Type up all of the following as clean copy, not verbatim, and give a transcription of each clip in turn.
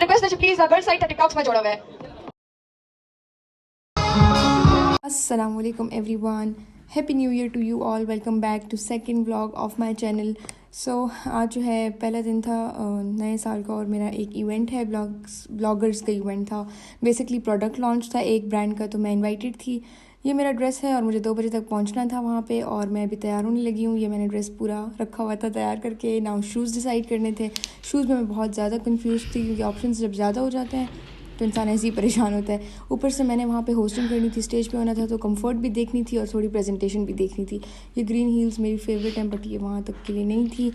Request है please girl side TikToks में जोड़ा हुआ है। अस्सलाम वालेकुम everyone, happy new year to you all. Welcome back to second vlog of my channel. So आज जो है पहला दिन था नए साल का और मेरा एक इवेंट है, ब्लॉगर्स का इवेंट था। बेसिकली प्रोडक्ट लॉन्च था एक ब्रांड का, तो मैं इनवाइटेड थी। ये मेरा ड्रेस है और मुझे 2 बजे तक पहुंचना था वहाँ पे और मैं अभी तैयार होने लगी हूँ। ये मैंने ड्रेस पूरा रखा हुआ था तैयार करके। नाउ शूज़ डिसाइड करने थे। शूज़ में मैं बहुत ज़्यादा कंफ्यूज थी क्योंकि ऑप्शंस जब ज़्यादा हो जाते हैं तो इंसान ऐसे ही परेशान होता है। ऊपर से मैंने वहाँ पे होस्टिंग करनी थी, स्टेज पे होना था, तो कंफर्ट भी देखनी थी और थोड़ी प्रेजेंटेशन भी देखनी थी। ये ग्रीन हील्स मेरी फेवरेट हैं बट ये वहाँ तक के लिए नहीं थी।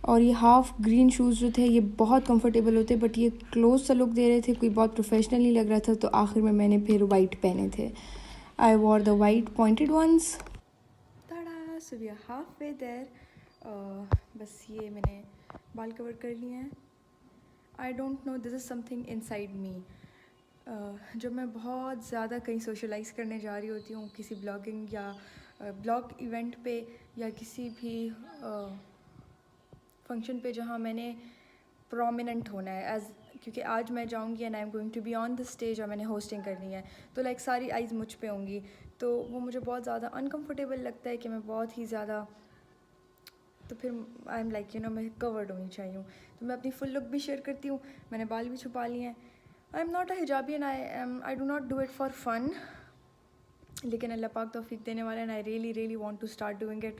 और ये हाफ ग्रीन शूज़ जो थे ये बहुत कंफर्टेबल होते बट ये क्लोज सा लुक दे रहे थे, कोई बहुत प्रोफेशनल नहीं लग रहा था। तो आखिर में मैंने फिर वाइट पहने थे। I wore the white pointed ones. Tada, so we are half way there. बस ये मैंने बाल कवर कर लिए हैं। I don't know, this is something inside me. जब मैं बहुत ज़्यादा कहीं सोशलाइज़ करने जा रही होती हूँ, किसी ब्लॉगिंग या ब्लॉग इवेंट पे या किसी भी फंक्शन पे जहाँ मैंने प्रोमिनेंट होना है एज, क्योंकि आज मैं जाऊँगी and I am going to be on the stage और मैंने होस्टिंग करनी है, तो लाइक सारी आइज़ मुझ पे होंगी, तो वो मुझे बहुत ज़्यादा अनकम्फर्टेबल लगता है कि मैं बहुत ही ज़्यादा, तो फिर आई एम लाइक मैं कवर्ड होनी चाहिए हूँ। तो मैं अपनी फुल लुक भी शेयर करती हूँ। मैंने बाल भी छुपा लिए हैं। I am not a hijabi and I do not do it for fun, लेकिन अल्लाह पाक तौफीक देने वाला है and I really want to start doing it.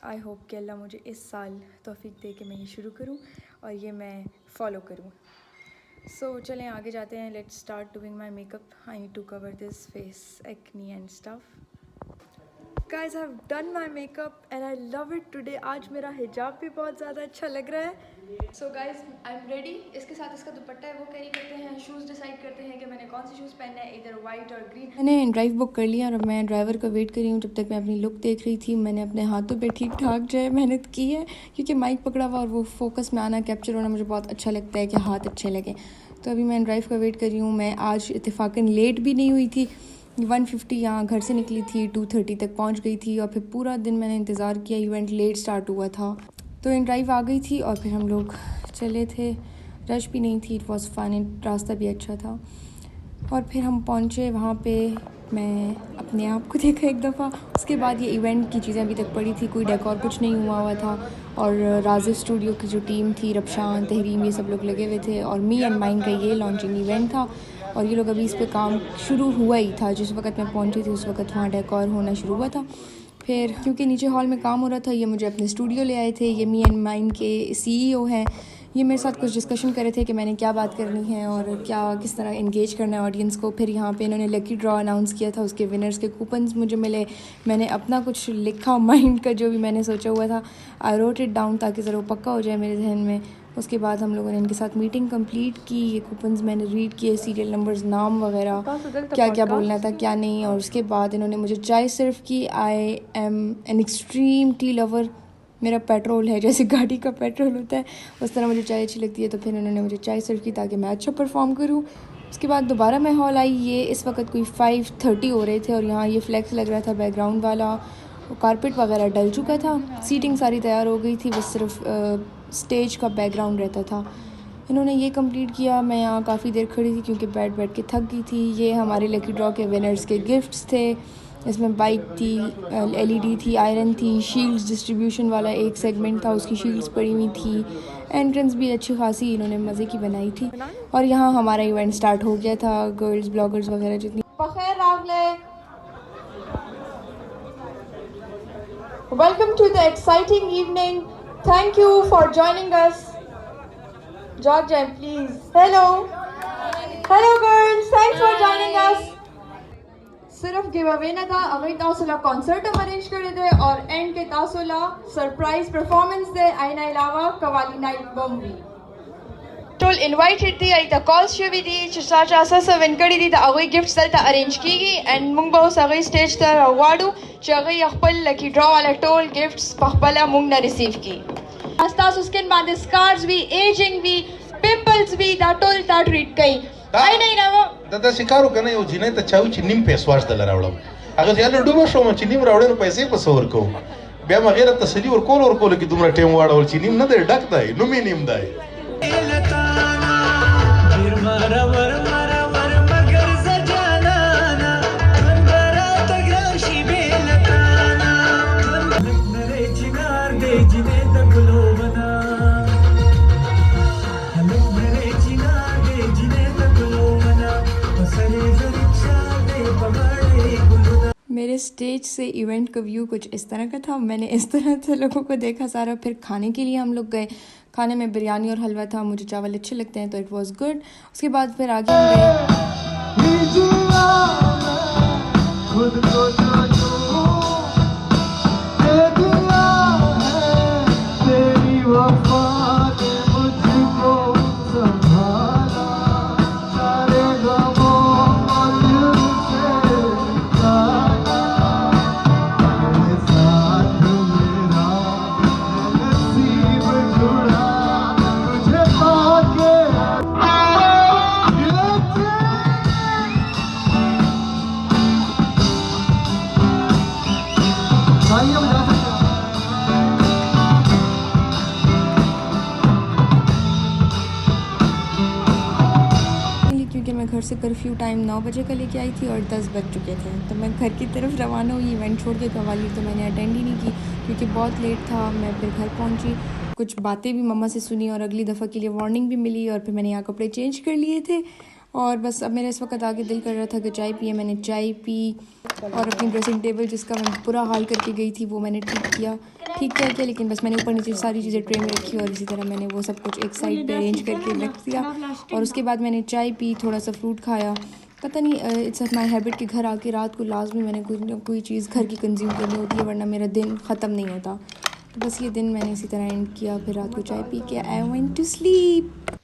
I hope कि अल्लाह मुझे इस साल तौफीक दे के मैं ये शुरू करूँ और ये मैं फॉलो करूँ। सो चलें आगे जाते हैं। Let's start doing my makeup. I need to cover this face acne and stuff. Guys, I have done my makeup and I love it today. आज मेरा हिजाब भी बहुत ज़्यादा अच्छा लग रहा है। So guys, I'm ready. इसके साथ इसका दुपट्टा है वो कैरी करते हैं। शूज़ डिसाइड करते हैं कि मैंने कौन से शूज़ पहनने हैं, इधर वाइट और ग्रीन। मैंने ड्राइव बुक कर लिया और मैं ड्राइवर का वेट कर रही हूँ। जब तक मैं अपनी लुक देख रही थी, मैंने अपने हाथों पे ठीक ठाक जो है मेहनत की है, क्योंकि माइक पकड़ा हुआ और वो फोकस में आना, कैप्चर होना मुझे बहुत अच्छा लगता है कि हाथ अच्छे लगे। तो अभी मैं ड्राइव का वेट कर रही हूँ। मैं आज इत्तेफाकन लेट भी नहीं हुई थी। 1:50 यहाँ घर से निकली थी, 2:30 तक पहुँच गई थी और फिर पूरा दिन मैंने इंतज़ार किया। इवेंट लेट स्टार्ट हुआ था तो इन ड्राइव आ गई थी और फिर हम लोग चले थे। रश भी नहीं थी, इट वॉज़ फन, रास्ता भी अच्छा था। और फिर हम पहुँचे वहाँ पे। मैं अपने आप को देखा एक दफ़ा। उसके बाद ये इवेंट की चीज़ें अभी तक पड़ी थी, कोई डेकोर कुछ नहीं हुआ था। और राज़िव स्टूडियो की जो टीम थी, रबशान, तहरीम, ये सब लोग लगे हुए थे और मी एंड माइन का ये लॉन्चिंग इवेंट था। और ये लोग अभी इस पे काम शुरू हुआ ही था। जिस वक्त मैं पहुंची थी उस वक्त वहाँ डेकोर होना शुरू हुआ था। फिर क्योंकि नीचे हॉल में काम हो रहा था, ये मुझे अपने स्टूडियो ले आए थे। ये मी एंड माइन के CEO हैं। ये मेरे साथ कुछ डिस्कशन कर रहे थे कि मैंने क्या बात करनी है और क्या किस तरह इंगेज करना है ऑडियंस को। फिर यहाँ पे इन्होंने लकी ड्रॉ अनाउंस किया था, उसके विनर्स के कूपन्स मुझे मिले। मैंने अपना कुछ लिखा माइंड का, जो भी मैंने सोचा हुआ था, आई रोट इट डाउन ताकि ज़रा वो पक्का हो जाए मेरे जहन में। उसके बाद हम लोगों ने इनके साथ मीटिंग कंप्लीट की। ये कूपन्स मैंने रीड किए, सीरियल नंबर्स, नाम वगैरह, क्या क्या बोलना था क्या नहीं। और उसके बाद इन्होंने मुझे चाय सर्व की। I am an extreme tea lover. मेरा पेट्रोल है, जैसे गाड़ी का पेट्रोल होता है उस तरह मुझे चाय अच्छी लगती है। तो फिर इन्होंने मुझे चाय सर्व की ताकि मैं अच्छा परफॉर्म करूँ। उसके बाद दोबारा मैं हॉल आई। ये इस वक्त कोई 5:30 हो रहे थे और यहाँ ये फ्लैक्स लग रहा था बैकग्राउंड वाला। कारपेट वगैरह डल चुका था, सीटिंग सारी तैयार हो गई थी, बस सिर्फ स्टेज का बैकग्राउंड रहता था। इन्होंने ये कंप्लीट किया। मैं यहाँ काफ़ी देर खड़ी थी क्योंकि बैठ के थक गई थी। ये हमारे लकी ड्रॉ के विनर्स के गिफ्ट्स थे। इसमें बाइक थी, LED थी, आयरन थी, शील्ड्स डिस्ट्रीब्यूशन वाला एक सेगमेंट था, उसकी शील्ड्स पड़ी हुई थी। एंट्रेंस भी अच्छी खासी इन्होंने मज़े की बनाई थी। और यहाँ हमारा इवेंट स्टार्ट हो गया था। गर्ल्स ब्लॉगर्स वगैरह जितनी Welcome to the exciting evening. Thank you for joining us. Georgia, please. Hello. Hello girls. Thanks for joining us. सिर्फ गिव अवे ना था, अगली तासुला कॉन्सर्ट हम अरेंज करे थे और एंड के तासुला सरप्राइज परफॉर्मेंस दे आईना अलावा कवाली नाइट बम भी टोल इनवाइटेड थी। आई द कॉल्स शवी दी चाचा सस वेनकड़ी दी द अगली गिफ्ट्स दलता अरेंज कीगी एंड मुंग बहुस अगली स्टेज तर अवार्डू चगई अखपल लकी ड्रॉ वाला टोल गिफ्ट्स पखपला मुंग ना रिसीव की। अस्तास स्किन बाद स्कार्स भी, एजिंग भी, पिंपल्स भी दा टोल ता ट्रीट कई आई नहीं ना वो दादा शिकारू का नहीं जिने तो चाउ चिन्नीम पेसवास दल रावड़म अगर यार डूबो शो में चिन्नीम रावड़े पैसे पसवर को ब्या मगेरा तसली और कोल की तुमरा टेम वाड़ा और चिन्नीम न दे डकदा है नुमी नीम दाई स्टेज से इवेंट का व्यू कुछ इस तरह का था। मैंने इस तरह से लोगों को देखा सारा। फिर खाने के लिए हम लोग गए। खाने में बिरयानी और हलवा था। मुझे चावल अच्छे लगते हैं तो इट वाज गुड। उसके बाद फिर आगे हम गए। क्योंकि मैं घर से कर्फ्यू टाइम 9 बजे का लेके आई थी और 10 बज चुके थे, तो मैं घर की तरफ रवाना हुई। इवेंट छोड़ के कवाली तो मैंने अटेंड ही नहीं की क्योंकि बहुत लेट था। मैं फिर घर पहुंची, कुछ बातें भी मम्मा से सुनी और अगली दफ़ा के लिए वार्निंग भी मिली। और फिर मैंने यहाँ कपड़े चेंज कर लिए थे और बस अब मेरे इस वक्त आगे दिल कर रहा था कि चाय पिए। मैंने चाय पी और अपनी ड्रेसिंग टेबल जिसका मैं पूरा हाल करके गई थी वो मैंने ठीक किया लेकिन बस मैंने ऊपर नीचे सारी चीज़ें ट्रे में रखी और इसी तरह मैंने वो सब कुछ एक साइड पे अरेंज करके रख दिया। और उसके बाद मैंने चाय पी, थोड़ा सा फ्रूट खाया। पता नहीं, इट्स माई हैबिट कि घर आके रात को लाजमी मैंने कुछ ना कोई चीज़ घर की कंज्यूम करनी होती है, वरना मेरा दिन ख़त्म नहीं होता। तो बस ये दिन मैंने इसी तरह एंड किया। फिर रात को चाय पी के आई वेंट टू स्लीप।